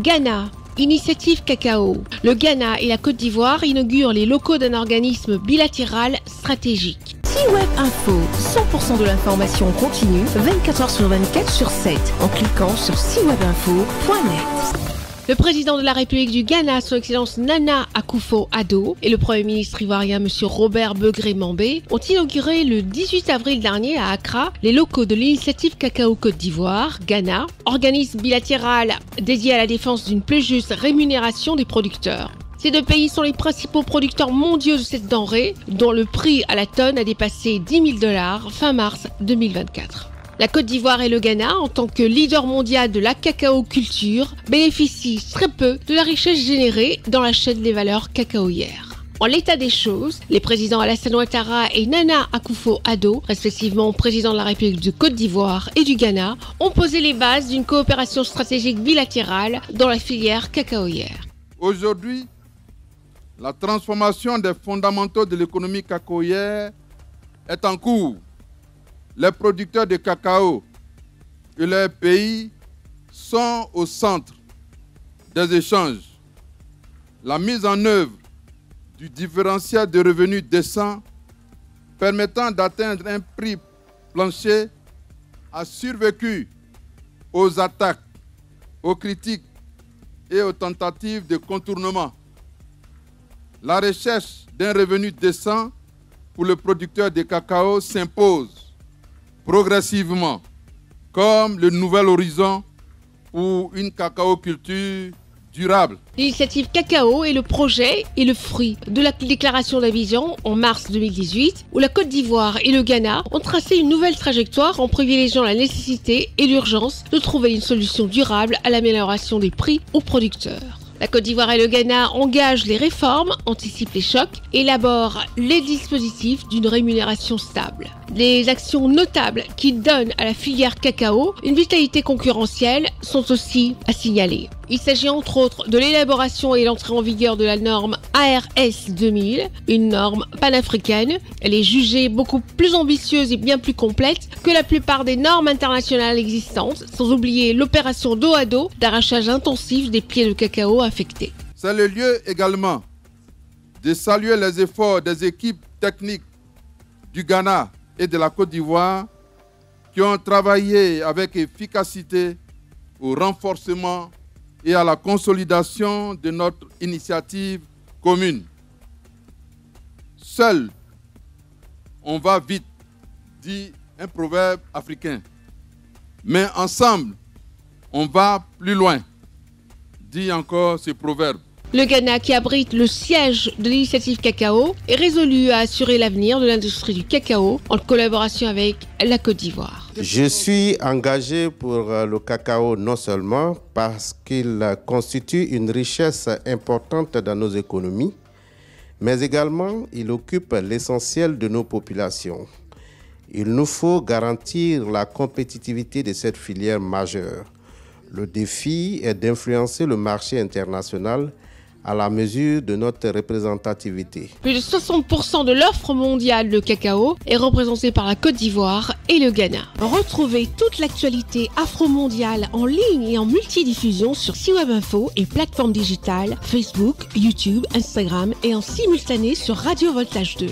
Ghana, initiative cacao. Le Ghana et la Côte d'Ivoire inaugurent les locaux d'un organisme bilatéral stratégique. C-Web Info, 100% de l'information continue, 24h sur 24 sur 7, en cliquant sur cwebinfo.net. Le président de la République du Ghana, son Excellence Nana Akufo-Addo, et le Premier ministre ivoirien M. Robert Begré-Mambé ont inauguré le 18 avril dernier à Accra les locaux de l'initiative Cacao Côte d'Ivoire, Ghana, organisme bilatéral dédié à la défense d'une plus juste rémunération des producteurs. Ces deux pays sont les principaux producteurs mondiaux de cette denrée, dont le prix à la tonne a dépassé 10 000 $ fin mars 2024. La Côte d'Ivoire et le Ghana, en tant que leader mondial de la cacao-culture, bénéficient très peu de la richesse générée dans la chaîne des valeurs cacaoyères. En l'état des choses, les présidents Alassane Ouattara et Nana Akufo-Addo, respectivement président de la République de Côte d'Ivoire et du Ghana, ont posé les bases d'une coopération stratégique bilatérale dans la filière cacaoyère. Aujourd'hui, la transformation des fondamentaux de l'économie cacaoyère est en cours. Les producteurs de cacao et leurs pays sont au centre des échanges. La mise en œuvre du différentiel de revenus décent permettant d'atteindre un prix plancher a survécu aux attaques, aux critiques et aux tentatives de contournement. La recherche d'un revenu décent pour le producteur de cacao s'impose progressivement comme le nouvel horizon pour une cacao-culture durable. L'initiative Cacao est le projet et le fruit de la déclaration d'Abidjan en mars 2018 où la Côte d'Ivoire et le Ghana ont tracé une nouvelle trajectoire en privilégiant la nécessité et l'urgence de trouver une solution durable à l'amélioration des prix aux producteurs. La Côte d'Ivoire et le Ghana engagent les réformes, anticipent les chocs et élaborent les dispositifs d'une rémunération stable. Les actions notables qui donnent à la filière cacao une vitalité concurrentielle sont aussi à signaler. Il s'agit entre autres de l'élaboration et l'entrée en vigueur de la norme ARS 2000, une norme panafricaine. Elle est jugée beaucoup plus ambitieuse et bien plus complète que la plupart des normes internationales existantes, sans oublier l'opération dos à dos d'arrachage intensif des pieds de cacao affectés. C'est le lieu également de saluer les efforts des équipes techniques du Ghana et de la Côte d'Ivoire qui ont travaillé avec efficacité au renforcement et à la consolidation de notre initiative commune. Seul, on va vite, dit un proverbe africain. Mais ensemble, on va plus loin, dit encore ce proverbe. Le Ghana, qui abrite le siège de l'initiative Cacao, est résolu à assurer l'avenir de l'industrie du cacao en collaboration avec la Côte d'Ivoire. Je suis engagé pour le cacao non seulement parce qu'il constitue une richesse importante dans nos économies, mais également il occupe l'essentiel de nos populations. Il nous faut garantir la compétitivité de cette filière majeure. Le défi est d'influencer le marché international à la mesure de notre représentativité. Plus de 60% de l'offre mondiale de cacao est représentée par la Côte d'Ivoire et le Ghana. Retrouvez toute l'actualité afro-mondiale en ligne et en multidiffusion sur C-Web Info et plateformes digitales, Facebook, YouTube, Instagram et en simultané sur Radio Voltage 2.